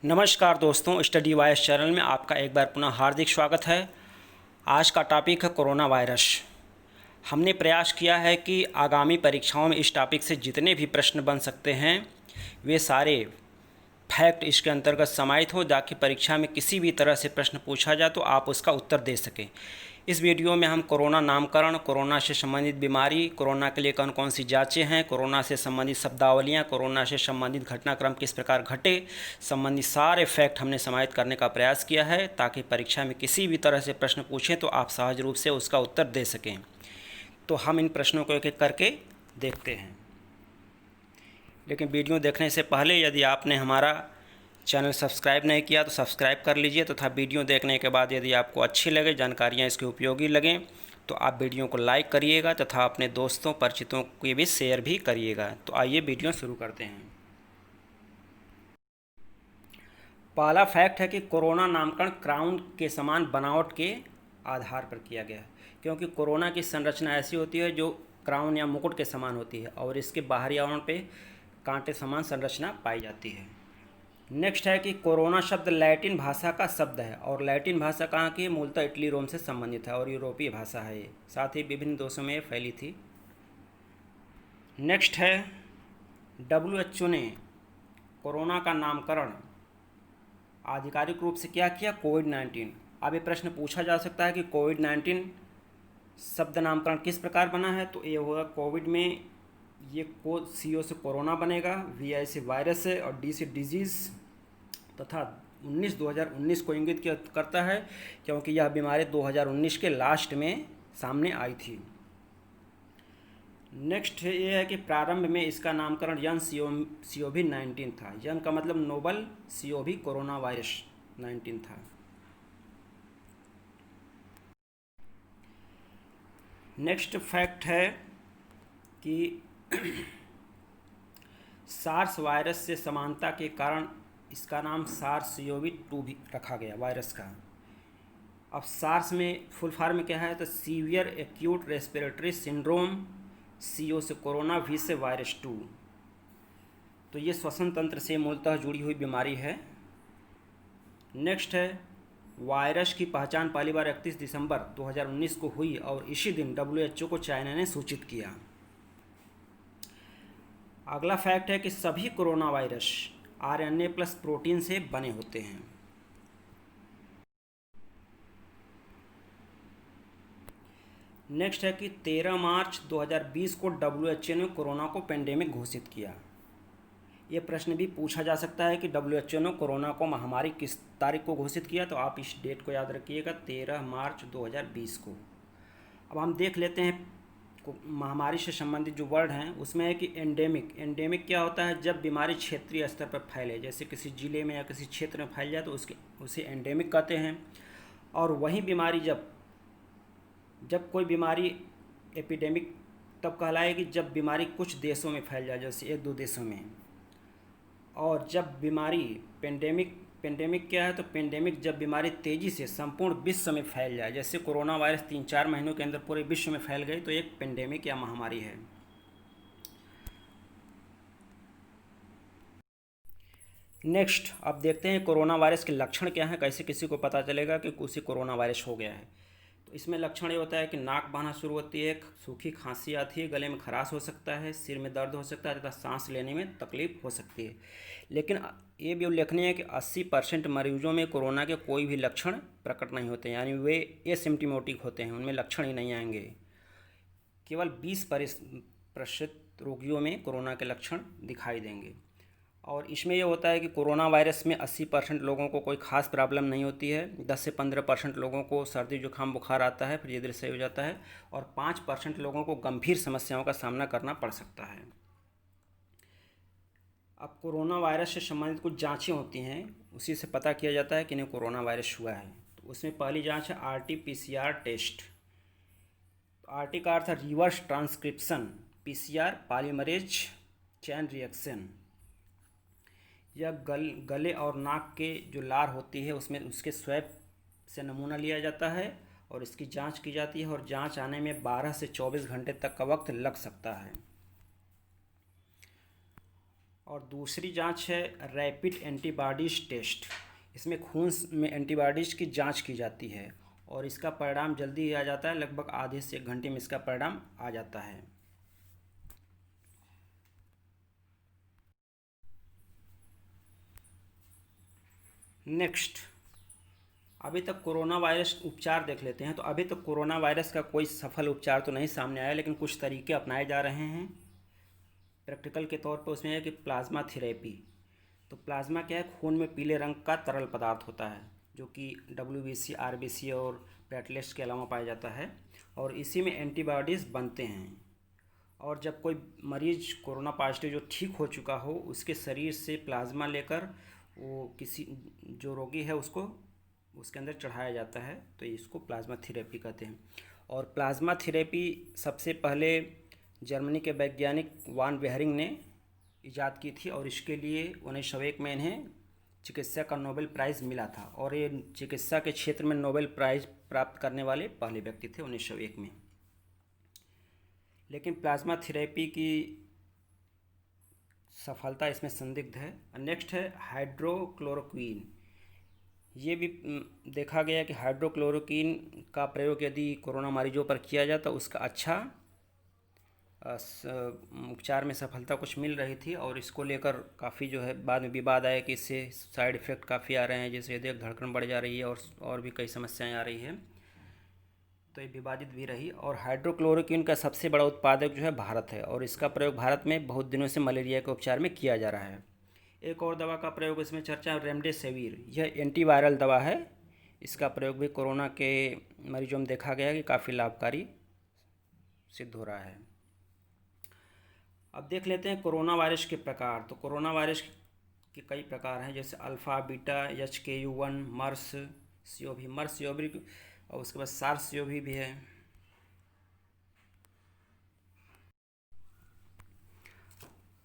नमस्कार दोस्तों, study voice channel में आपका एक बार पुनः हार्दिक स्वागत है। आज का टॉपिक है कोरोना वायरस। हमने प्रयास किया है कि आगामी परीक्षाओं में इस टॉपिक से जितने भी प्रश्न बन सकते हैं वे सारे फैक्ट इसके अंतर्गत समाहित हो, ताकि परीक्षा में किसी भी तरह से प्रश्न पूछा जाए तो आप उसका उत्तर दे सकें। इस वीडियो में हम कोरोना नामकरण, कोरोना से संबंधित बीमारी, कोरोना के लिए कौन कौन सी जांचें हैं, कोरोना से संबंधित शब्दावलियां, कोरोना से संबंधित घटनाक्रम किस प्रकार घटे, संबंधित सारे फैक्ट हमने समाहित करने का प्रयास किया है, ताकि परीक्षा में किसी भी तरह से प्रश्न पूछें तो आप सहज रूप से उसका उत्तर दे सकें। तो हम इन प्रश्नों को एक एक करके देखते हैं। लेकिन वीडियो देखने से पहले यदि आपने हमारा चैनल सब्सक्राइब नहीं किया तो सब्सक्राइब कर लीजिए, तथा वीडियो देखने के बाद यदि आपको अच्छी लगे, जानकारियाँ इसकी उपयोगी लगें तो आप वीडियो को लाइक करिएगा तथा अपने दोस्तों परिचितों को भी शेयर भी करिएगा। तो आइए वीडियो शुरू करते हैं। पहला फैक्ट है कि कोरोना नामकरण क्राउन के समान बनावट के आधार पर किया गया है, क्योंकि कोरोना की संरचना ऐसी होती है जो क्राउन या मुकुट के समान होती है और इसके बाहरी आवरण पे कांटे समान संरचना पाई जाती है। नेक्स्ट है कि कोरोना शब्द लैटिन भाषा का शब्द है, और लैटिन भाषा कहाँ की है? मूलतः इटली रोम से संबंधित है और यूरोपीय भाषा है ये। साथ ही विभिन्न देशों में फैली थी। नेक्स्ट है WHO ने कोरोना का नामकरण आधिकारिक रूप से क्या किया? कोविड-19। अब ये प्रश्न पूछा जा सकता है कि कोविड-19 शब्द नामकरण किस प्रकार बना है? तो ये होगा कोविड में ये CO से कोरोना बनेगा, VI से वायरस है और D से डिजीज़, तथा 2019 को इंगित करता है क्योंकि यह बीमारी 2019 के लास्ट में सामने आई थी। नेक्स्ट ये है कि प्रारंभ में इसका नामकरण यन CoV-19 था। यन का मतलब नोबल, CoV कोरोना वायरस 19 था। नेक्स्ट फैक्ट है कि सार्स वायरस से समानता के कारण इसका नाम SARS-CoV-2 भी रखा गया वायरस का। अब सार्स में फुल फॉर्म क्या है? तो severe acute respiratory syndrome, CO से कोरोना, V से वायरस 2। तो ये श्वसन तंत्र से मूलतः जुड़ी हुई बीमारी है। नेक्स्ट है वायरस की पहचान पहली बार 31 दिसंबर 2019 को हुई और इसी दिन WHO को चाइना ने सूचित किया। अगला फैक्ट है कि सभी corona virus RNA plus protein से बने होते हैं। नेक्स्ट है कि 13 मार्च 2020 को WHO ने कोरोना को पेंडेमिक घोषित किया। ये प्रश्न भी पूछा जा सकता है कि WHO ने कोरोना को महामारी किस तारीख को घोषित किया? तो आप इस डेट को याद रखिएगा, 13 मार्च 2020 को। अब हम देख लेते हैं महामारी से संबंधित जो वर्ड हैं उसमें है कि एंडेमिक। एंडेमिक क्या होता है? जब बीमारी क्षेत्रीय स्तर पर फैले, जैसे किसी ज़िले में या किसी क्षेत्र में फैल जाए तो उसे एंडेमिक कहते हैं। और वही बीमारी जब कोई बीमारी एपिडेमिक तब कहलाएगी जब बीमारी कुछ देशों में फैल जाए, जैसे 1-2 देशों में। और जब बीमारी पेंडेमिक क्या है? तो पेंडेमिक जब बीमारी तेज़ी से संपूर्ण विश्व में फैल जाए, जैसे कोरोना वायरस 3-4 महीनों के अंदर पूरे विश्व में फैल गई, तो एक पेंडेमिक या महामारी है। नेक्स्ट अब देखते हैं कोरोना वायरस के लक्षण क्या हैं, कैसे किसी को पता चलेगा कि उसे कोरोना वायरस हो गया है। तो इसमें लक्षण ये होता है कि नाक बहना शुरू होती है, सूखी खांसी आती है, गले में खराश हो सकता है, सिर में दर्द हो सकता है तथा सांस लेने में तकलीफ हो सकती है। लेकिन ये भी उल्लेखनीय है कि 80% मरीजों में कोरोना के कोई भी लक्षण प्रकट नहीं होते, यानी वे एसिम्प्टोमेटिक होते हैं, उनमें लक्षण ही नहीं आएंगे। केवल 20% रोगियों में कोरोना के लक्षण दिखाई देंगे। और इसमें यह होता है कि कोरोना वायरस में 80% लोगों को कोई खास प्रॉब्लम नहीं होती है, 10 से 15% लोगों को सर्दी जुकाम बुखार आता है, फिर धीरे सही हो जाता है, और 5% लोगों को गंभीर समस्याओं का सामना करना पड़ सकता है। अब कोरोना वायरस से संबंधित कुछ जांचें होती हैं, उसी से पता किया जाता है कि इन्हें कोरोना वायरस हुआ है। तो उसमें पहली जांच है RT-PCR टेस्ट। RT का अर्थ है reverse transcription, PCR polymerase chain reaction. यह गले और नाक के जो लार होती है उसमें उसके स्वैब से नमूना लिया जाता है और इसकी जांच की जाती है, और जांच आने में 12 से 24 घंटे तक का वक्त लग सकता है। और दूसरी जांच है रैपिड एंटीबॉडीज़ टेस्ट। इसमें खून में एंटीबॉडीज़ की जांच की जाती है और इसका परिणाम जल्दी ही आ जाता है, लगभग आधे से 1 घंटे में इसका परिणाम आ जाता है। नेक्स्ट, अभी तक कोरोना वायरस उपचार देख लेते हैं। तो अभी तक कोरोना वायरस का कोई सफल उपचार तो नहीं सामने आया, लेकिन कुछ तरीके अपनाए जा रहे हैं प्रैक्टिकल के तौर पर। उसमें है कि प्लाज्मा थेरेपी। तो प्लाज्मा क्या है, खून में पीले रंग का तरल पदार्थ होता है जो कि WBC, RBC और प्लेटलेट्स के अलावा पाया जाता है, और इसी में एंटीबॉडीज़ बनते हैं। और जब कोई मरीज कोरोना पॉजिटिव जो ठीक हो चुका हो, उसके शरीर से प्लाज्मा लेकर वो किसी जो रोगी है उसको उसके अंदर चढ़ाया जाता है, तो इसको प्लाज्मा थेरेपी कहते हैं। और प्लाज्मा थेरेपी सबसे पहले जर्मनी के वैज्ञानिक वान बेहरिंग ने इजाद की थी, और इसके लिए 1901 में इन्हें चिकित्सा का नोबेल प्राइज़ मिला था, और ये चिकित्सा के क्षेत्र में नोबेल प्राइज़ प्राप्त करने वाले पहले व्यक्ति थे 1901 में। लेकिन प्लाज्मा थेरेपी की सफलता इसमें संदिग्ध है। नेक्स्ट है हाइड्रोक्लोरोक्वीन। ये भी देखा गया कि हाइड्रोक्लोरोक्वीन का प्रयोग यदि कोरोना मरीजों पर किया जाए तो उसका अच्छा उपचार में सफलता कुछ मिल रही थी, और इसको लेकर काफ़ी जो है बाद में विवाद आया कि इससे साइड इफ़ेक्ट काफ़ी आ रहे हैं, जैसे हृदय धड़कन बढ़ जा रही है और भी कई समस्याएं आ रही है, तो ये विवादित भी रही। और हाइड्रोक्लोरोक्वीन का सबसे बड़ा उत्पादक जो है भारत है, और इसका प्रयोग भारत में बहुत दिनों से मलेरिया के उपचार में किया जा रहा है। एक और दवा का प्रयोग इसमें चर्चा है, रेमडेसिविर। यह एंटीवायरल दवा है। इसका प्रयोग भी कोरोना के मरीजों में देखा गया कि काफ़ी लाभकारी सिद्ध हो रहा है। अब देख लेते हैं कोरोना वायरस के प्रकार। तो कोरोना वायरस के कई प्रकार हैं, जैसे अल्फ़ा, बीटा, HKU1, मर्स CoV, मर्स CoV, और उसके बाद सार्स CoV भी है।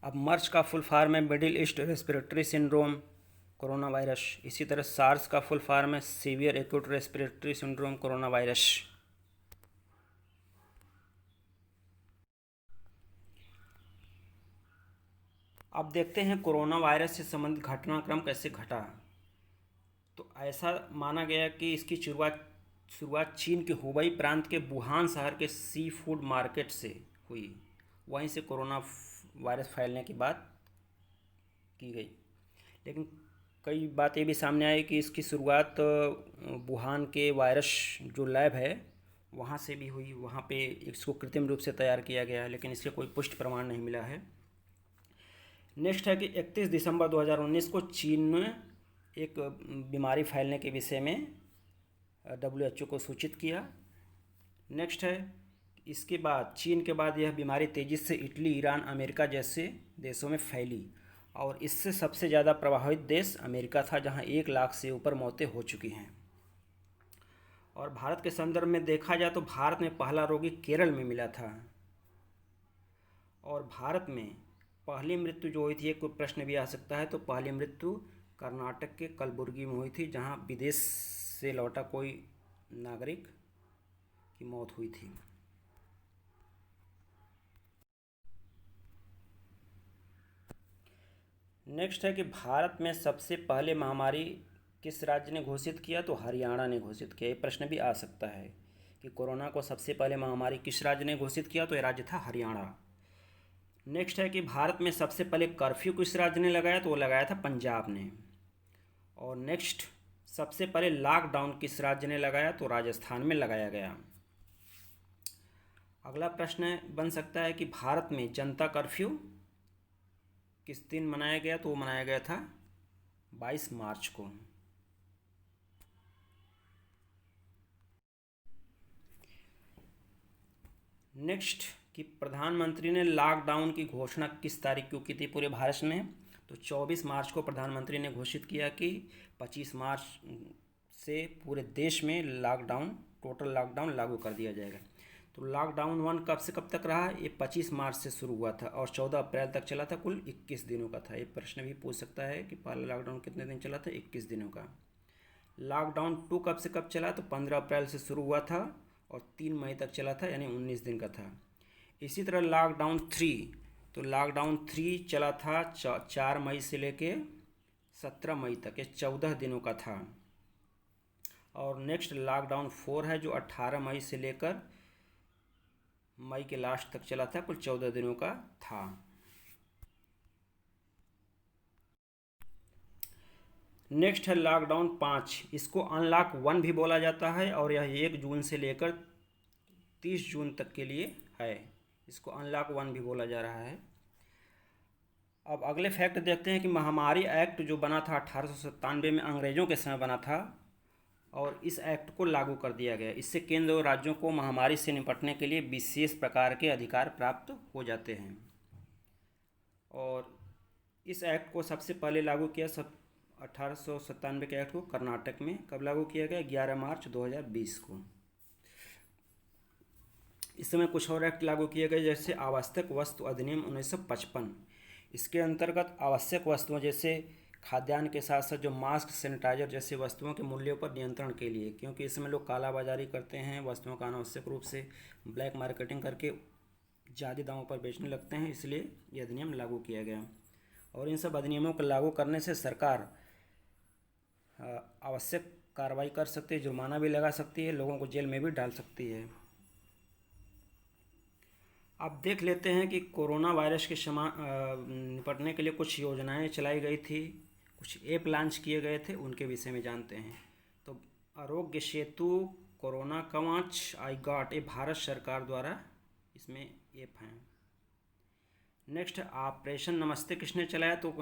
अब मर्स का फुल फॉर्म है middle east respiratory syndrome corona virus. इसी तरह सार्स का फुल फॉर्म है severe acute respiratory syndrome corona virus. अब देखते हैं कोरोना वायरस से संबंधित घटनाक्रम कैसे घटा। तो ऐसा माना गया कि इसकी शुरुआत चीन के हुबई प्रांत के वुहान शहर के सी फूड मार्केट से हुई। वहीं से कोरोना वायरस फैलने की बात की गई, लेकिन कई बातें भी सामने आई कि इसकी शुरुआत वुहान के वायरस जो लैब है वहाँ से भी हुई। वहाँ पे इसको कृत्रिम रूप से तैयार किया गया है, लेकिन इसके कोई पुष्टि प्रमाण नहीं मिला है। नेक्स्ट है कि 31 दिसंबर 2019 को चीन में एक बीमारी फैलने के विषय में WHO को सूचित किया। नेक्स्ट है, इसके बाद चीन के बाद यह बीमारी तेज़ी से इटली, ईरान, अमेरिका जैसे देशों में फैली, और इससे सबसे ज़्यादा प्रभावित देश अमेरिका था, जहां 1 लाख से ऊपर मौतें हो चुकी हैं। और भारत के संदर्भ में देखा जाए तो भारत में पहला रोगी केरल में मिला था, और भारत में पहली मृत्यु जो हुई थी, एक प्रश्न भी आ सकता है, तो पहली मृत्यु कर्नाटक के कलबुर्गी में हुई थी, जहां विदेश से लौटा कोई नागरिक की मौत हुई थी। नेक्स्ट है कि भारत में सबसे पहले महामारी किस राज्य ने घोषित किया। तो हरियाणा ने घोषित किया। ये प्रश्न भी आ सकता है कि कोरोना को सबसे पहले महामारी किस राज्य ने घोषित किया, तो ये राज्य था हरियाणा। नेक्स्ट है कि भारत में सबसे पहले कर्फ्यू किस राज्य ने लगाया, तो वो लगाया था पंजाब ने। और नेक्स्ट, सबसे पहले लॉकडाउन किस राज्य ने लगाया, तो राजस्थान में लगाया गया। अगला प्रश्न बन सकता है कि भारत में जनता कर्फ्यू किस दिन मनाया गया, तो वो मनाया गया था 22 मार्च को। नेक्स्ट, कि प्रधानमंत्री ने लॉकडाउन की घोषणा किस तारीख को की थी पूरे भारत में, तो 24 मार्च को प्रधानमंत्री ने घोषित किया कि 25 मार्च से पूरे देश में टोटल लॉकडाउन लागू कर दिया जाएगा। तो लॉकडाउन 1 कब से कब तक रहा, ये 25 मार्च से शुरू हुआ था और 14 अप्रैल तक चला था, कुल 21 दिनों का था। ये प्रश्न भी पूछ सकता है कि पहला लॉकडाउन कितने दिन चला था, 21 दिनों का। लॉकडाउन 2 कब से कब चला, तो 15 अप्रैल से शुरू हुआ था और 3 मई तक चला था, यानी 19 दिन का था। इसी तरह लॉकडाउन 3 तो लॉकडाउन 3 चला था 4 मई से लेके 17 मई तक, ये 14 दिनों का था। और नेक्स्ट लॉकडाउन 4 है जो 18 मई से लेकर मई के लास्ट तक चला था, कुल 14 दिनों का था। नेक्स्ट है लॉकडाउन 5, इसको अनलॉक 1 भी बोला जाता है और यह 1 जून से लेकर 30 जून तक के लिए है। इसको अनलॉक 1 भी बोला जा रहा है। अब अगले फैक्ट देखते हैं कि महामारी एक्ट जो बना था 1897 में, अंग्रेज़ों के समय बना था और इस एक्ट को लागू कर दिया गया। इससे केंद्र और राज्यों को महामारी से निपटने के लिए विशेष प्रकार के अधिकार प्राप्त हो जाते हैं। और इस एक्ट को सबसे पहले लागू किया 1897 के एक्ट को कर्नाटक में कब लागू किया गया? 11 मार्च 2020 को। इस समय कुछ और एक्ट लागू किए गए, जैसे आवश्यक वस्तु अधिनियम 1955। इसके अंतर्गत आवश्यक वस्तुओं जैसे खाद्यान्न के साथ साथ जो मास्क, सैनिटाइजर जैसी वस्तुओं के मूल्यों पर नियंत्रण के लिए, क्योंकि इसमें लोग कालाबाजारी करते हैं, वस्तुओं का अनावश्यक रूप से ब्लैक मार्केटिंग करके ज़्यादा दामों पर बेचने लगते हैं, इसलिए यह अधिनियम लागू किया गया। और इन सब अधिनियमों को लागू करने से सरकार आवश्यक कार्रवाई कर सकती है, जुर्माना भी लगा सकती है, लोगों को जेल में भी डाल सकती है। अब देख लेते हैं कि कोरोना वायरस के निपटने के लिए कुछ योजनाएं चलाई गई थी, कुछ ऐप लॉन्च किए गए थे, उनके विषय में जानते हैं। तो आरोग्य सेतु, कोरोना कवच, आई गॉट, ये भारत सरकार द्वारा इसमें ऐप हैं। नेक्स्ट ऑपरेशन नमस्ते किसने चलाया? तो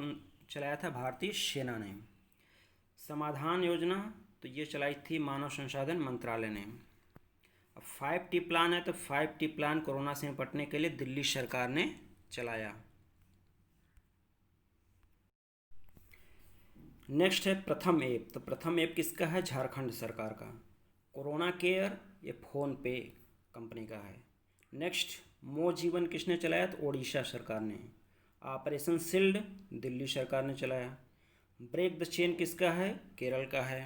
चलाया था भारतीय सेना ने। समाधान योजना तो ये चलाई थी मानव संसाधन मंत्रालय ने। अब 5T प्लान है, तो 5T प्लान कोरोना से निपटने के लिए दिल्ली सरकार ने चलाया। नेक्स्ट है प्रथम ऐप, तो प्रथम ऐप किसका है? झारखंड सरकार का। कोरोना केयर ये फ़ोन पे कंपनी का है। नेक्स्ट मो जीवन किसने चलाया? तो ओडिशा सरकार ने। ऑपरेशन शील्ड दिल्ली सरकार ने चलाया। ब्रेक द चेन किसका है? केरल का है।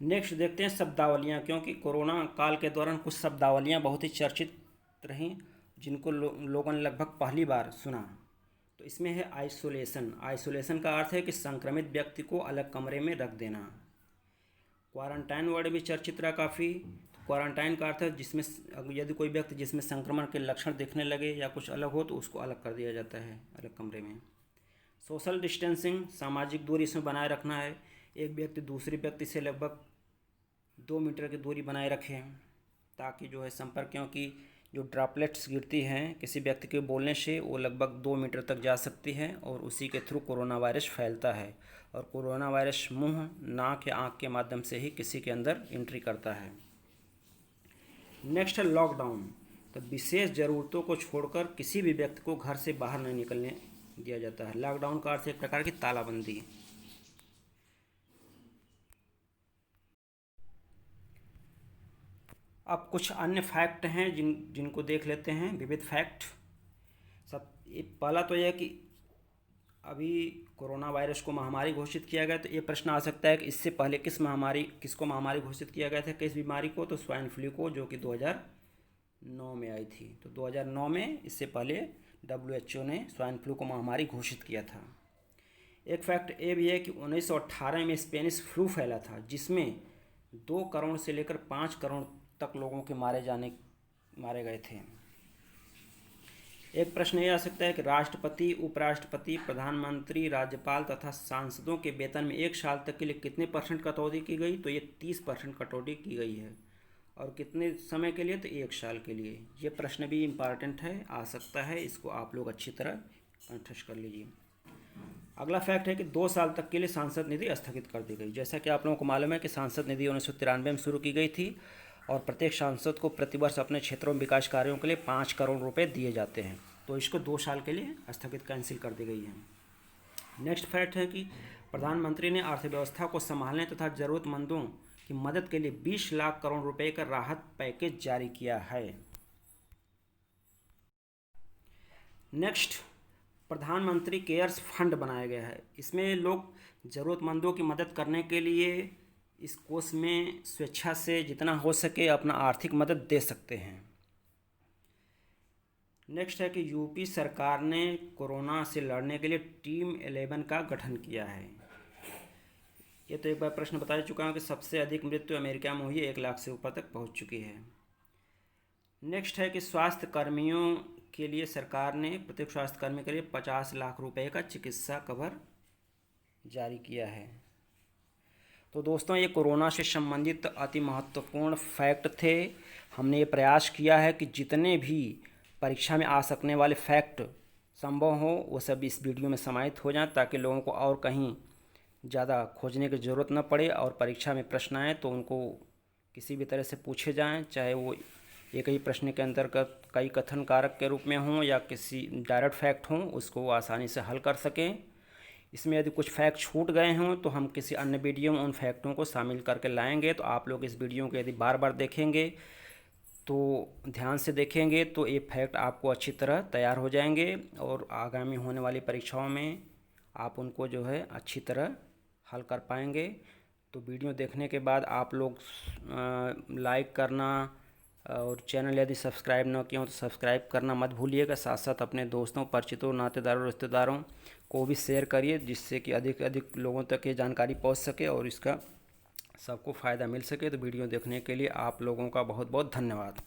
नेक्स्ट देखते हैं शब्दावलियाँ, क्योंकि कोरोना काल के दौरान कुछ शब्दावलियाँ बहुत ही चर्चित रहीं, जिनको लोगों ने लगभग पहली बार सुना। तो इसमें है आइसोलेशन। आइसोलेशन का अर्थ है कि संक्रमित व्यक्ति को अलग कमरे में रख देना। क्वारंटाइन वर्ड भी चर्चित रहा काफ़ी। क्वारंटाइन का अर्थ है जिसमें यदि कोई व्यक्ति जिसमें संक्रमण के लक्षण दिखने लगे या कुछ अलग हो तो उसको अलग कर दिया जाता है अलग कमरे में। सोशल डिस्टेंसिंग, सामाजिक दूरी इसमें बनाए रखना है। एक व्यक्ति दूसरे व्यक्ति से लगभग 2 मीटर की दूरी बनाए रखें, ताकि जो है संपर्क, क्योंकि जो ड्रॉपलेट्स गिरती हैं किसी व्यक्ति के बोलने से वो लगभग 2 मीटर तक जा सकती है और उसी के थ्रू कोरोना वायरस फैलता है। और कोरोना वायरस मुंह, नाक या आँख के माध्यम से ही किसी के अंदर एंट्री करता है। नेक्स्ट है लॉकडाउन, तो विशेष ज़रूरतों को छोड़कर किसी भी व्यक्ति को घर से बाहर नहीं निकलने दिया जाता है। लॉकडाउन का अर्थ एक प्रकार की तालाबंदी। अब कुछ अन्य फैक्ट हैं जिनको देख लेते हैं, विविध फैक्ट। सब पहला तो यह कि अभी कोरोना वायरस को महामारी घोषित किया गया, तो ये प्रश्न आ सकता है कि इससे पहले किसको महामारी घोषित किया गया था, किस बीमारी को? तो स्वाइन फ्लू को, जो कि 2009 में आई थी। तो 2009 में इससे पहले WHO ने स्वाइन फ्लू को महामारी घोषित किया था। एक फैक्ट ये भी है कि 1918 में स्पेनिश फ्लू फैला था, जिसमें 2 करोड़ से लेकर 5 करोड़ तक लोगों के मारे गए थे। एक प्रश्न ये आ सकता है कि राष्ट्रपति, उपराष्ट्रपति, प्रधानमंत्री, राज्यपाल तथा सांसदों के वेतन में 1 साल तक के लिए कितने % कटौती की गई? तो ये 30% कटौती की गई है। और कितने समय के लिए? तो 1 साल के लिए। ये प्रश्न भी इम्पॉर्टेंट है, आ सकता है, इसको आप लोग अच्छी तरह कंठस्थ कर लीजिए। अगला फैक्ट है कि 2 साल तक के लिए सांसद निधि स्थगित कर दी गई। जैसा कि आप लोगों को मालूम है कि सांसद निधि 1993 में शुरू की गई थी और प्रत्येक सांसद को प्रतिवर्ष अपने क्षेत्रों में विकास कार्यों के लिए 5 करोड़ रुपए दिए जाते हैं, तो इसको 2 साल के लिए स्थगित कैंसिल कर दी गई है। नेक्स्ट फैक्ट है कि प्रधानमंत्री ने अर्थव्यवस्था को संभालने तथा ज़रूरतमंदों की मदद के लिए 20 लाख करोड़ रुपए का राहत पैकेज जारी किया है। नेक्स्ट, प्रधानमंत्री केयर्स फंड बनाया गया है। इसमें लोग ज़रूरतमंदों की मदद करने के लिए इस कोष में स्वेच्छा से जितना हो सके अपना आर्थिक मदद दे सकते हैं। नेक्स्ट है कि यूपी सरकार ने कोरोना से लड़ने के लिए टीम 11 का गठन किया है। ये तो एक बार प्रश्न बता चुका हूँ कि सबसे अधिक मृत्यु अमेरिका में हुई, 1 लाख से ऊपर तक पहुँच चुकी है। नेक्स्ट है कि स्वास्थ्य कर्मियों के लिए सरकार ने प्रत्येक स्वास्थ्य कर्मी के लिए 50 लाख रुपए का चिकित्सा कवर जारी किया है। तो दोस्तों, ये कोरोना से संबंधित अति महत्वपूर्ण फैक्ट थे। हमने ये प्रयास किया है कि जितने भी परीक्षा में आ सकने वाले फैक्ट संभव हो वो सब इस वीडियो में समाहित हो जाएं, ताकि लोगों को और कहीं ज़्यादा खोजने की ज़रूरत न पड़े और परीक्षा में प्रश्न आए तो उनको किसी भी तरह से पूछे जाएं, चाहे वो एक ही प्रश्न के अंतर्गत कई कथन कारक के रूप में हों या किसी डायरेक्ट फैक्ट हों, उसको वो आसानी से हल कर सकें। इसमें यदि कुछ फैक्ट छूट गए हों तो हम किसी अन्य वीडियो में उन फैक्टों को शामिल करके लाएंगे। तो आप लोग इस वीडियो को यदि बार बार देखेंगे, तो ध्यान से देखेंगे, तो ये फैक्ट आपको अच्छी तरह तैयार हो जाएंगे और आगामी होने वाली परीक्षाओं में आप उनको जो है अच्छी तरह हल कर पाएंगे। तो वीडियो देखने के बाद आप लोग लाइक करना और चैनल यदि सब्सक्राइब न किया हो तो सब्सक्राइब करना मत भूलिएगा। साथ साथ अपने दोस्तों, परिचितों, नातेदारों, रिश्तेदारों को भी शेयर करिए, जिससे कि अधिक अधिक लोगों तक ये जानकारी पहुंच सके और इसका सबको फ़ायदा मिल सके। तो वीडियो देखने के लिए आप लोगों का बहुत बहुत धन्यवाद।